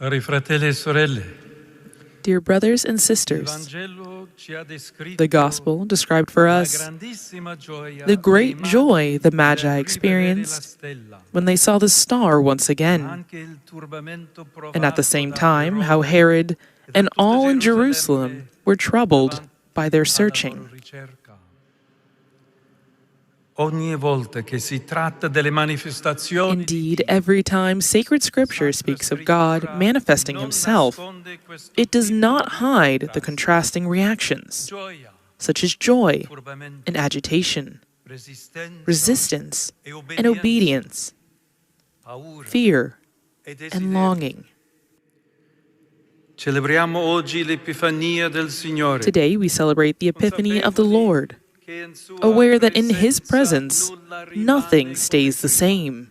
Cari fratelli e sorelle, Dear brothers and sisters, the Gospel described for us the great joy the Magi experienced when they saw the star once again, and at the same time how Herod and all in Jerusalem were troubled by their searching. Indeed, every time sacred scripture speaks of God manifesting himself, it does not hide the contrasting reactions, such as joy and agitation, resistance and obedience, fear and longing. Today we celebrate the Epiphany of the Lord, aware that in His presence nothing stays the same.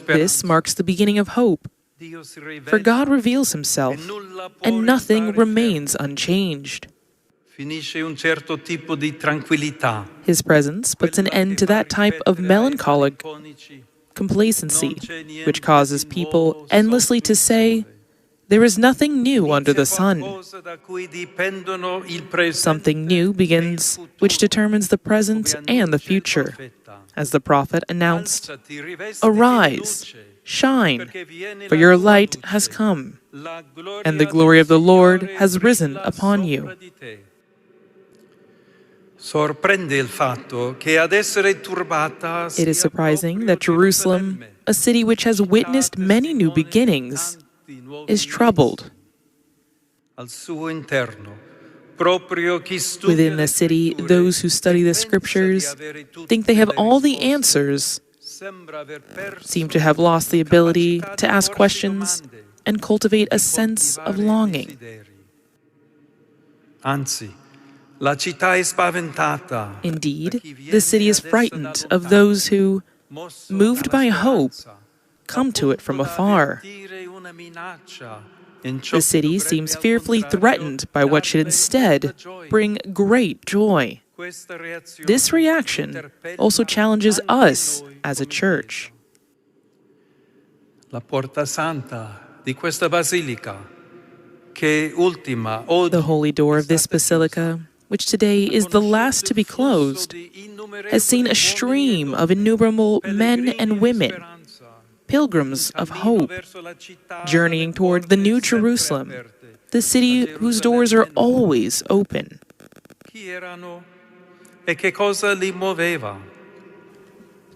This marks the beginning of hope, for God reveals Himself, and nothing remains unchanged. His presence puts an end to that type of melancholic complacency, which causes people endlessly to say, "There is nothing new under the sun." Something new begins, which determines the present and the future. As the prophet announced, "Arise, shine, for your light has come, and the glory of the Lord has risen upon you." It is surprising that Jerusalem, a city which has witnessed many new beginnings, is troubled. Within the city, those who study the scriptures think they have all the answers, seem to have lost the ability to ask questions and cultivate a sense of longing. Indeed, the city is frightened of those who, moved by hope, come to it from afar. The city seems fearfully threatened by what should instead bring great joy. This reaction also challenges us as a church. The holy door of this basilica, which today is the last to be closed, has seen a stream of innumerable men and women, pilgrims of hope, journeying toward the New Jerusalem, the city whose doors are always open.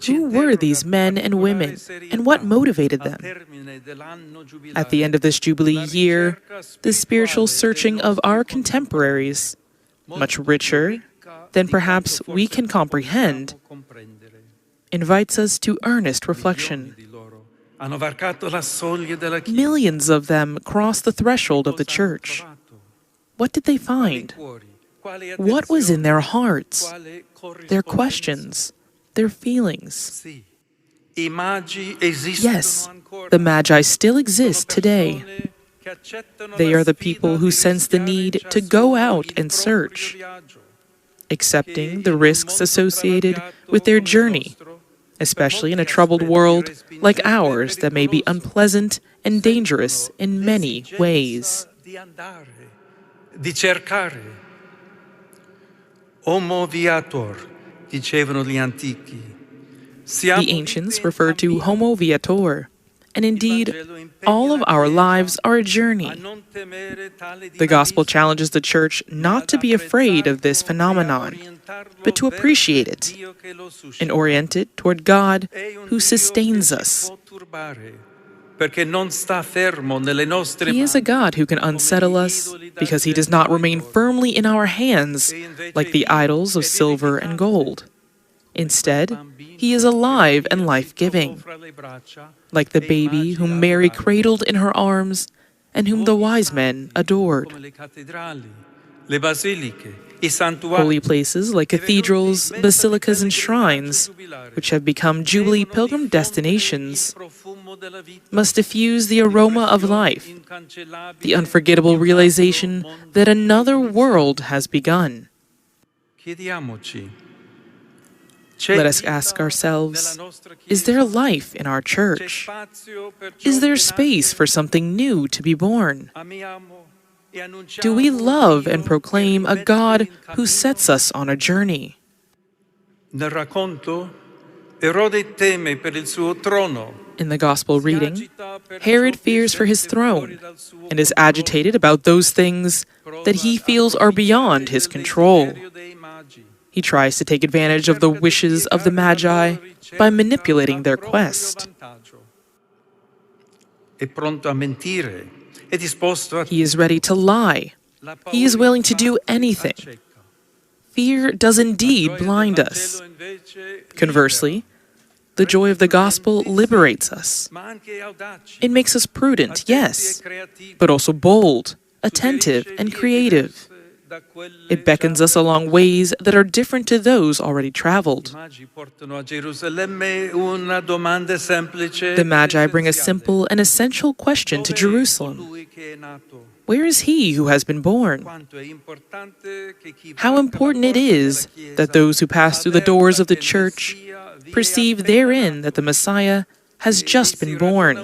Who were these men and women, and what motivated them? At the end of this Jubilee year, the spiritual searching of our contemporaries, much richer than perhaps we can comprehend, invites us to earnest reflection. Millions of them crossed the threshold of the church. What did they find? What was in their hearts, their questions, their feelings? Yes, the Magi still exist today. They are the people who sense the need to go out and search, accepting the risks associated with their journey, especially in a troubled world like ours that may be unpleasant and dangerous in many ways. The ancients referred to homo viator, and indeed, all of our lives are a journey. The Gospel challenges the Church not to be afraid of this phenomenon, but to appreciate it and orient it toward God who sustains us. He is a God who can unsettle us because He does not remain firmly in our hands like the idols of silver and gold. Instead, He is alive and life-giving, like the baby whom Mary cradled in her arms and whom the wise men adored. Holy places like cathedrals, basilicas, and shrines, which have become Jubilee pilgrim destinations, must diffuse the aroma of life, the unforgettable realization that another world has begun. Let us ask ourselves, is there life in our church? Is there space for something new to be born? Do we love and proclaim a God who sets us on a journey? Nel racconto, Erode teme per il suo trono. In the Gospel reading, Herod fears for his throne and is agitated about those things that he feels are beyond his control. He tries to take advantage of the wishes of the Magi by manipulating their quest. He is ready to lie. He is willing to do anything. Fear does indeed blind us. Conversely, the joy of the gospel liberates us. It makes us prudent, yes, but also bold, attentive, and creative. It beckons us along ways that are different to those already traveled. The Magi bring a simple and essential question to Jerusalem. Where is he who has been born? How important it is that those who pass through the doors of the church perceive therein that the Messiah has just been born,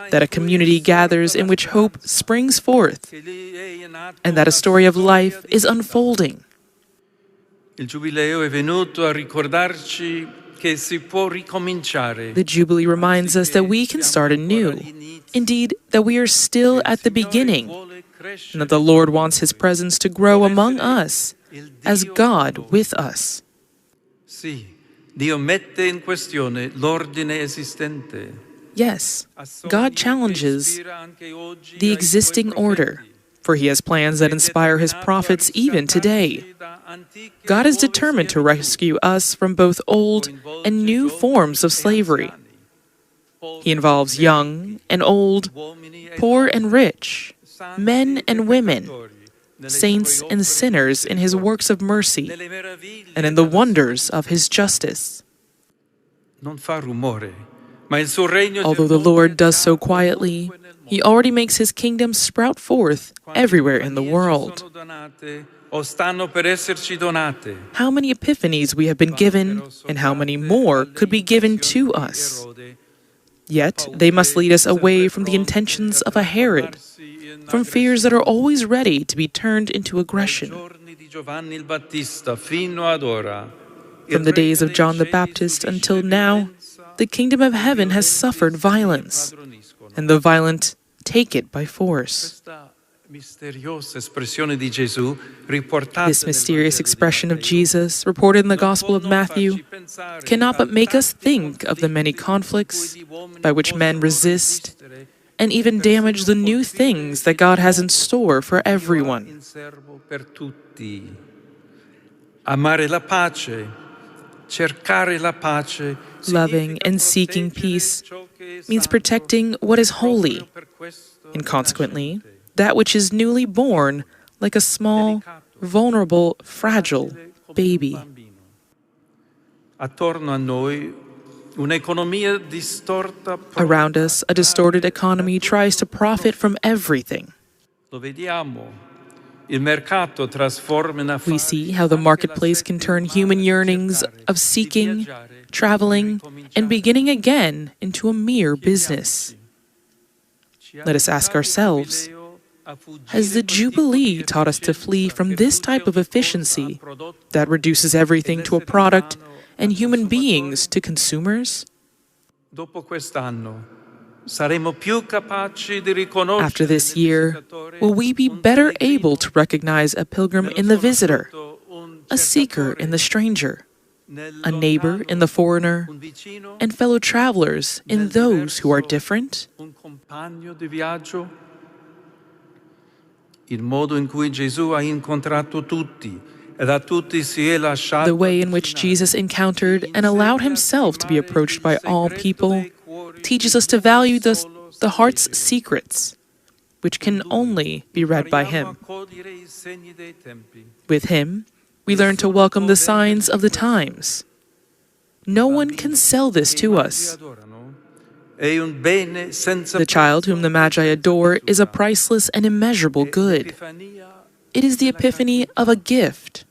that a community gathers in which hope springs forth, and that a story of life is unfolding. The Jubilee reminds us that we can start anew, indeed, that we are still at the beginning, and that the Lord wants His presence to grow among us as God with us. Yes, God challenges the existing order, for He has plans that inspire His prophets even today. God is determined to rescue us from both old and new forms of slavery. He involves young and old, poor and rich, men and women, saints and sinners in His works of mercy and in the wonders of His justice. Although the Lord does so quietly, He already makes His kingdom sprout forth everywhere in the world. How many epiphanies we have been given, and how many more could be given to us. Yet they must lead us away from the intentions of a Herod, from fears that are always ready to be turned into aggression. From the days of John the Baptist until now, the kingdom of heaven has suffered violence, and the violent take it by force. This mysterious expression of Jesus, reported in the Gospel of Matthew, cannot but make us think of the many conflicts by which men resist and even damage the new things that God has in store for everyone. Loving and seeking peace means protecting what is holy, and consequently, that which is newly born like a small, vulnerable, fragile baby. Around us, a distorted economy tries to profit from everything. We see how the marketplace can turn human yearnings of seeking, traveling, and beginning again into a mere business. Let us ask ourselves, has the Jubilee taught us to flee from this type of efficiency that reduces everything to a product and human beings to consumers? After this year, will we be better able to recognize a pilgrim in the visitor, a seeker in the stranger, a neighbor in the foreigner, and fellow travelers in those who are different? The way in which Jesus encountered and allowed Himself to be approached by all people teaches us to value the heart's secrets, which can only be read by Him. With Him, we learn to welcome the signs of the times. No one can sell this to us. The child whom the Magi adore is a priceless and immeasurable good. It is the epiphany of a gift.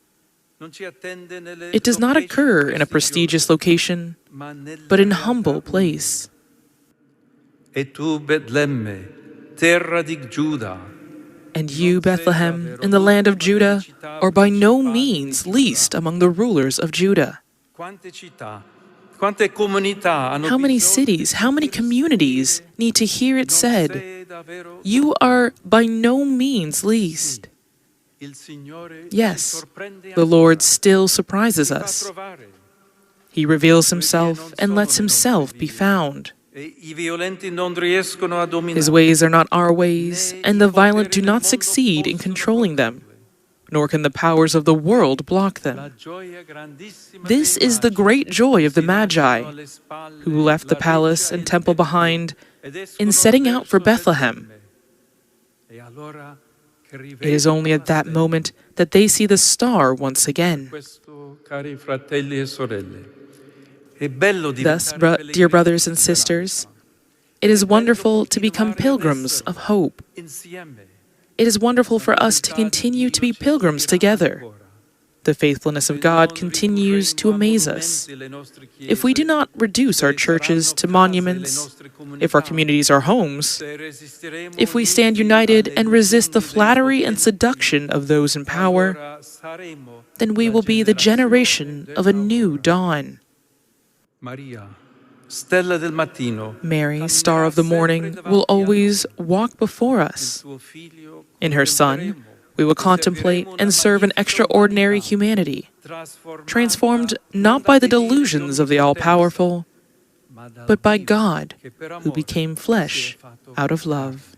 It does not occur in a prestigious location, but in humble place. E tu, Betlemme, terra di Giuda, And you, Bethlehem, in the land of Judah, are by no means least among the rulers of Judah. How many cities, how many communities need to hear it said, "You are by no means least"? Yes, the Lord still surprises us. He reveals himself and lets himself be found. His ways are not our ways, and the violent do not succeed in controlling them, nor can the powers of the world block them. This is the great joy of the Magi, who left the palace and temple behind in setting out for Bethlehem. It is only at that moment that they see the star once again. Thus, dear brothers and sisters, it is wonderful to become pilgrims of hope. It is wonderful for us to continue to be pilgrims together. The faithfulness of God continues to amaze us. If we do not reduce our churches to monuments, if our communities are homes, if we stand united and resist the flattery and seduction of those in power, then we will be the generation of a new dawn. Mary, star of the morning, will always walk before us. In her Son, we will contemplate and serve an extraordinary humanity, transformed not by the delusions of the all-powerful, but by God, who became flesh out of love.